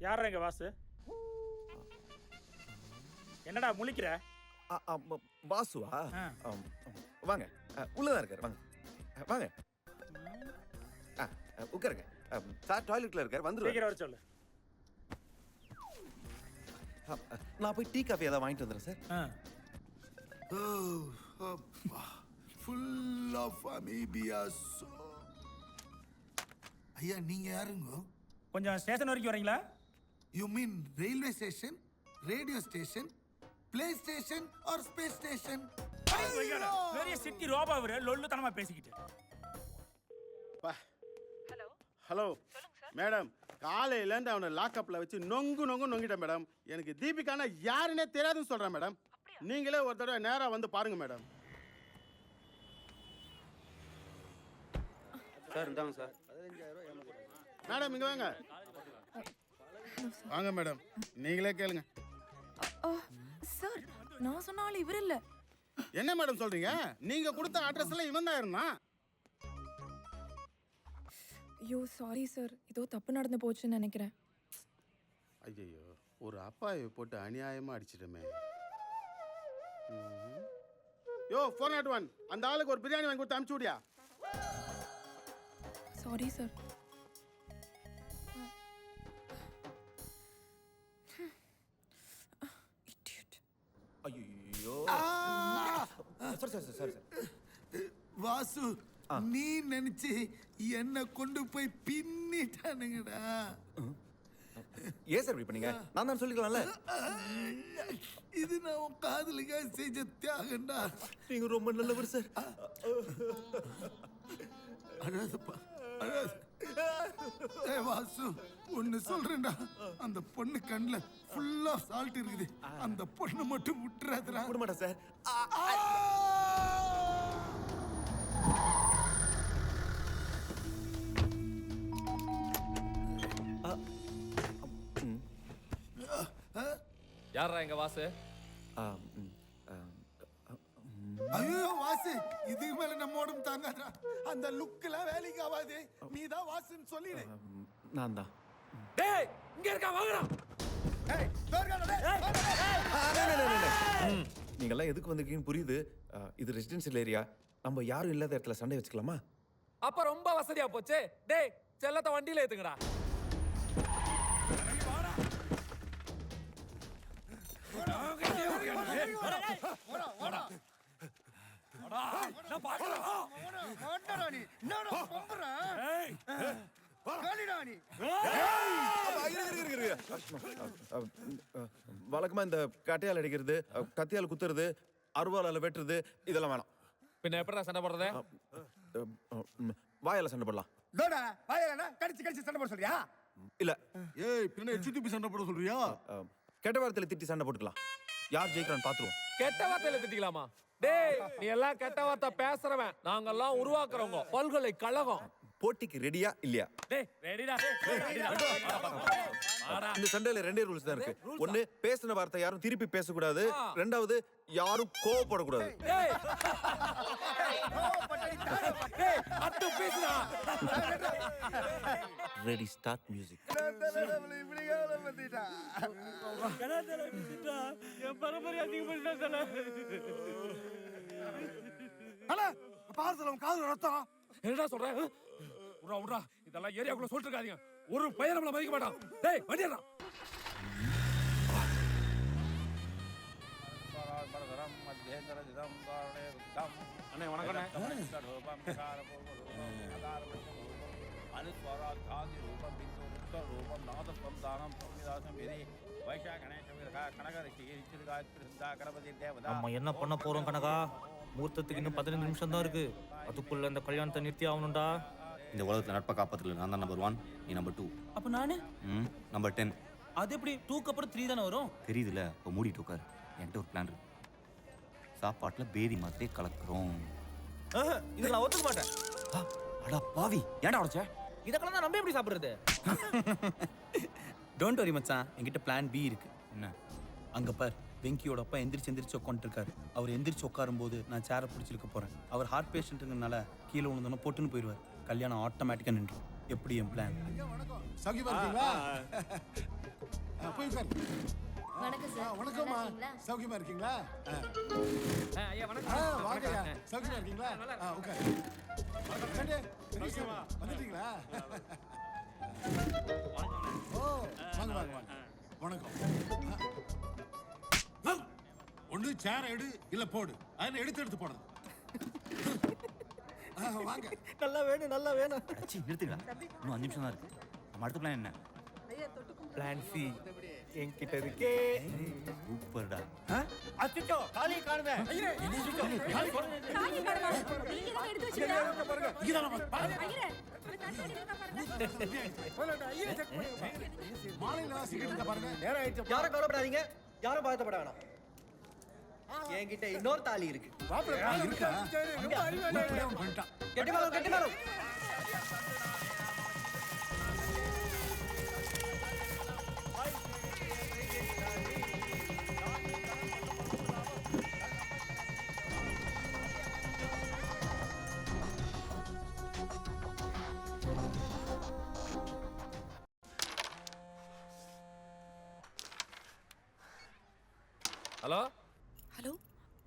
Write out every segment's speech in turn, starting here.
யாரா எங்க வாசு? என்னடா முழிக்கிற? வாசுவா? வாங்க, உள்ளதான் இருக்காரு. வாங்க வாங்க, உட்காருங்க. சார் டாய்லெட்ல இருக்காரு, வந்துருவாரு. வர சொல்லு. நான் போய் டீ காஃபி ஏதாவது வாங்கிட்டு வந்துடுறேன் சார். Full of அமீபியாஸ். ஐயா நீங்க யாருங்க? கொஞ்சம் ஸ்டேஷன் வரைக்கும் வரீங்களா? You mean railway station, radio station, play station or space station? பெரிய சிட்டி ரோபா வர லொல்லு தனமா பேசிக்கிட்டு. ஹலோ ஹலோ மேடம், காலையிலேருந்து அவனை லாக்அப்பில் வச்சு நொங்கிட்டேன் மேடம். எனக்கு தீபிகானா யாருன்னே தெரியாதுன்னு சொல்கிறேன் மேடம். நீங்களே ஒரு தடவை நேராக வந்து பாருங்க மேடம். சார் இந்தாங்க சார். மேடம் இங்கே வாங்க. வாங்க மேடம், நீங்களே கேளுங்க. சார் நான் சொன்னாலும் இவர் இல்ல. என்ன மேடம் சொல்றீங்க? நீங்க கொடுத்த அட்ரஸ் எல்லாம் இவன் தான் இருந்தான். ஐயோ சாரி சார், ஏதோ தப்பு நடந்து போச்சுன்னு நினைக்கிறேன். ஐயோ, ஒரு அப்பாவை போட்டு அநியாயமா அடிச்சிட்டமே. யோ 401, அந்த ஆளுக்கு ஒரு பிரியாணி வாங்கி கொடுத்து அனுப்பிச்சு விடியா. Sorry sir. ஐயோ சார். வாசு நீ நினைச்சு என்ன கொண்டு போய் பின்னிட்டானுங்கடா. ஏன் சார் இப்படி பண்ணீங்க? நான் தான் சொல்லிக்கலாம்ல. இது நான் உன் காதலுக்காக செஞ்ச தியாகண்டா. நீங்க ரொம்ப நல்லவர் சார். அழாதப்பா அழாத. வாசு ஒன்னு சொல்றேன்டா, அந்த பொண்ணு கண்ணுல ஃபுல்லா சால்ட் இருக்குது. அந்த பொண்ணு மட்டும் விட்டுறாதடா. விட மாட்டேன் சார். யாரா எங்க வாசு? ஐயோ வாசு, இதுக்கு மேல நம்ம உடம்பு தாங்காதடா. அந்த லுக்லாம் வேலைக்கு ஆகாது. நீ தான் வாசுன்னு சொல்லிடு. நான் தான். டேய் இங்க இருக்கா, வாங்கடா. ஏய் தோர்காடா. நீங்கெல்லாம் எதுக்கு வந்திருக்கீங்கன்னு புரியுது. இது ரெசிடென்சியல் ஏரியா. நம்ம யாரும் இல்லாத இடத்துல சண்டை வச்சுக்கலாமா? அப்ப ரொம்ப வசதியா போச்சு. டேய் செல்லத்த வண்டியில ஏத்துங்கடா. வழக்கமா இந்த கட்டையால் அடிக்கிறது, கத்தியால் குத்துறது, அருவாளால வெட்டுறது இதெல்லாம் வேணாம். பின்ன எப்படா சண்டை போடுறது? வாயால சண்டை போடலாம். கடிச்சு சண்டை போட சொல்றியா? இல்ல. ஏய் பின்ன சுத்தி சண்டை போட சொல்றியா? கெட்ட வார்த்தையில திட்டி சண்டை போட்டுக்கலாம். யார் ஜெயிக்கிறான்னு பாத்துருவோம். கெட்ட வார்த்தையில திட்டிக்கலாமா? டேய் நீ எல்லாம் கெட்ட வார்த்தை பேசுறவன், நாங்கெல்லாம் உருவாக்குறவங்க. பல்கலைக்கழகம் போட்டிக்கு ரெடியா இல்லையா? டேய் ரெடிடா. இந்த சண்டையில ரெண்டே ரூல்ஸ் தான் இருக்கு. ஒன்னு, பேசின வார்த்தை யாரும் திருப்பி பேசக்கூடாது. ரெண்டாவது, யாரும் கோவப்படக்கூடாது. டேய் டேய் அட்டு பேசுடா. Ready, start music. என் பரம்பரை அதிகப்பட்ட பார்சலம் காது ரத்தம். என்னடா சொல்ற? உடா உடா, இதெல்லாம் ஏரியாக்குள்ள சொல்லிட்டு இருக்காதீங்க. ஒரு பையன் நம்மள மதிக்க மாட்டான். டேய் வண்டியடா. அண்ணே வணக்கம். நம்ம என்ன பண்ண போறோம் கனகா? மூர்த்தத்துக்கு இன்னும் 15 நிமிஷம் தான் இருக்கு. அதுக்குள்ள இந்த கல்யாணத்தை நிறுத்தி ஆகணும்டா. இந்த உலகத்தில் நட்பை காப்பாற்றுல நான் தான் நம்பர் 1, நீ நம்பர் 2. அப்ப நானு நம்பர் 10. அது எப்படி 2க்கு அப்புறம் 3 தானே வரும்? தெரியுதுல, இப்போ மூடிட்டு உட்காரு. என்கிட்ட ஒரு பிளான் இருக்கு. சாப்பாட்டில் பேதி மாத்திரையே கலக்குறோம். இதை நான் ஒத்துக்க மாட்டேன். அடா பாவி, ஏன்டா உடச்ச? இதெல்லாம் நம்ம எப்படி சாப்பிடுறது? டோன்ட் வரி மச்சான், என்கிட்ட பிளான் பி இருக்கு. என்ன? அங்க பார், வெங்கியோட அப்பா எந்திரிச்சு உட்காந்துருக்காரு. அவர் எந்திரிச்சு உட்காரும் போது நான் சேரை பிடிச்சிருக்க போறேன். அவர் ஹார்ட் பேஷண்ட்டுங்கனால கீழே விழுந்தோன்னா பொட்டுன்னு போயிடுவார். கல்யாணம் ஆட்டோமேட்டிக்காக நின்றும். எப்படி என் பிளான்? ஐயா வணக்கம். சௌக்கியமா இருக்கீங்களா? போய் உட்காரு. வணக்கம் சார். வணக்கம்மா. சௌக்கியமா இருக்கீங்களா? வாங்க ஐயா. சௌக்கியமா இருக்கீங்களா? உட்காரு. சண்டே, பெரியசாமி, வந்துட்டீங்களா? ஓ, வாங்க வாங்க வாங்க. வணக்கம். ஒண்ணு சேர எடு இல்ல போடு. அதுல எடுத்து போடுறது. வாங்க. நல்லா வேணும், நல்லா வேணும். அச்சி நிறுத்துக்கடா. இன்னும் 5 நிமிஷம் தான் இருக்கு. நம்ம அடுத்த பிளான் என்ன? பிளான் சி என்கிட்ட இருக்கே. சூப்பர்டா. அச்சோ காலி காணுமே. நீங்க தான் எடுத்து வச்சிருக்கீங்க. இங்கதான் பாருங்க. மாலையில சிகரெட் பாருங்க. நேரம் ஆயிடுச்சு. யாரும் கவலைப்படாதீங்க, யாரும் பாதப்பட வேணாம். என்கிட்ட இன்னொரு தாலி இருக்கு. இருக்கா? பண்ணிட்டான். கெட்டி மாலும், கெட்டி மாலும். ஹலோ ஹலோ,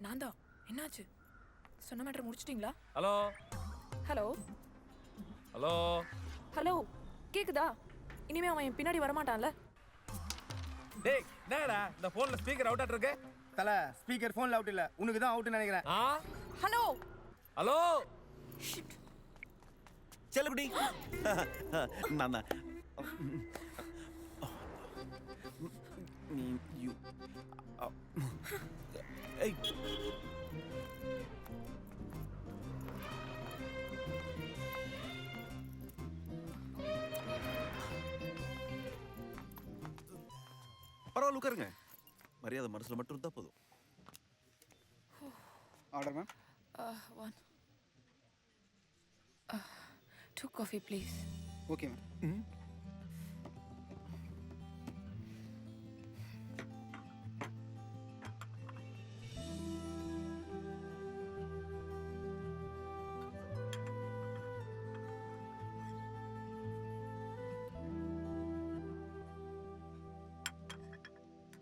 நான் தான். என்னாச்சு? சொன்ன மேட்டர் முடிச்சிட்டீங்களா? ஹலோ ஹலோ ஹலோ ஹலோ, கேக்குதா? இனிமே அவன் என் பின்னாடி வரமாட்டான்ல? டேய் என்னடா இந்த போன்ல ஸ்பீக்கர் அவுட் இருக்கு? தல ஸ்பீக்கர் போன்ல அவுட் இல்ல, உனக்கு தான் அவுட்னு நினைக்கிறேன். ஆ ஹலோ ஹலோ செல்லகுடி. நான் தான். நீ யூ ஏய் பரவாயில்ல உட்காருங்க. மரியாதை மனசுல மட்டும் இருந்தா போதும். Order ma'am. One 2 coffee please. Okay ma'am.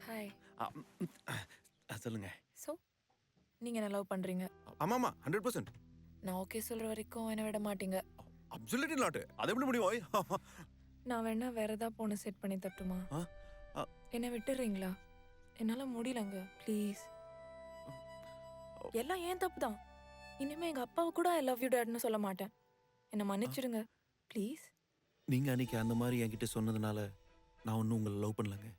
Hi. சொல்லுங்க. ஸோ நீங்கள் என்ன லவ் பண்ணுறீங்க? ஆமாமா 100%. நான் ஓகே சொல்கிற வரைக்கும் என்னை விட மாட்டீங்க. Absolutely not. அது எப்படி முடியும்? நான் வேணா வேற ஏதாவது பொண்ணு செட் பண்ணி தட்டுமா? என்னை விட்டுறீங்களா? என்னால் முடியலங்க ப்ளீஸ். எல்லாம் ஏன் தப்பு தான். இனிமேல் எங்கள் அப்பாவை கூட ஐ லவ் யூ டேட்னு சொல்ல மாட்டேன். என்னை மன்னிச்சிடுங்க ப்ளீஸ். நீங்க அன்னைக்கு அந்த மாதிரி என்கிட்ட சொன்னதுனால நான் ஒன்றும் உங்களை லவ் பண்ணலங்க.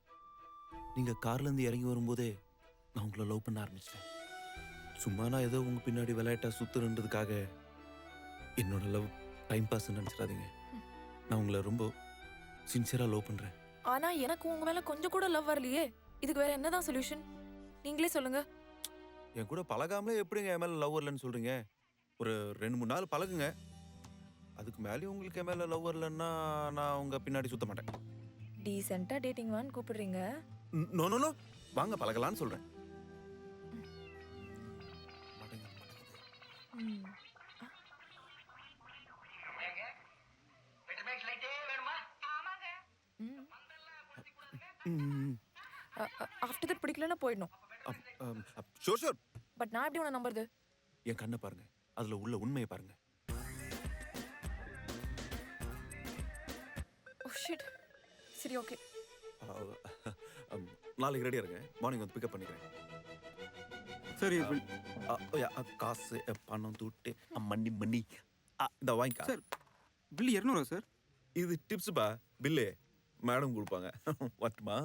நீங்க கார்ல இருந்து இறங்கி வரும்போதே நான் உங்களை லவ் பண்ண ஆரம்பிச்சிட்டேன். சும்மா நான் ஏதோ உங்க பின்னாடி விளையாட்டா சுத்துறதுக்காக என்னோட லவ் டைம் பாஸ் நினைச்சிடாதீங்க. நான் உங்களை ரொம்ப சின்சியரா லவ் பண்றேன். ஆனா எனக்கு உங்க மேல கொஞ்சம் கூட லவ் வரலையே. இதுக்கு வேற என்னதான் சொல்யூஷன்? நீங்களே சொல்லுங்க. என் கூட பழகாமலே எப்படிங்க என் மேல லவ் வரலன்னு சொல்றீங்க? ஒரு 2-3 நாள் பழகுங்க. அதுக்கு மேலேயும் உங்களுக்கு என் மேல லவ் வரலன்னா நான் உங்க பின்னாடி சுத்த மாட்டேன். டீசெண்டா டேட்டிங் வான்னு கூப்பிடுறீங்க. நோ நோ நோ, வாங்க பழகலான்னு சொல்றேன். ஆஃப்டர் தட் பிடிக்கலன்னா போயிடணும். Sure sure. பட் நான் எப்படி உன்னை நம்புறது? என் கண்ணை பாருங்க, அதுல உள்ள உண்மையை பாருங்க. Oh shit. சரி ஓகே. நாளைக்கு ரெடியா இருங்க. மார்னிங் வந்து பிக்கப் பண்ணிக்கிறேன். சரி. காசு பணம் துட்டு மண்ணி மண்ணி இந்த வாங்கிக்கா. Sir bill 200 sir. இது டிப்ஸ் பா. பில்லு மேடம் கொடுப்பாங்க. வரட்டுமா?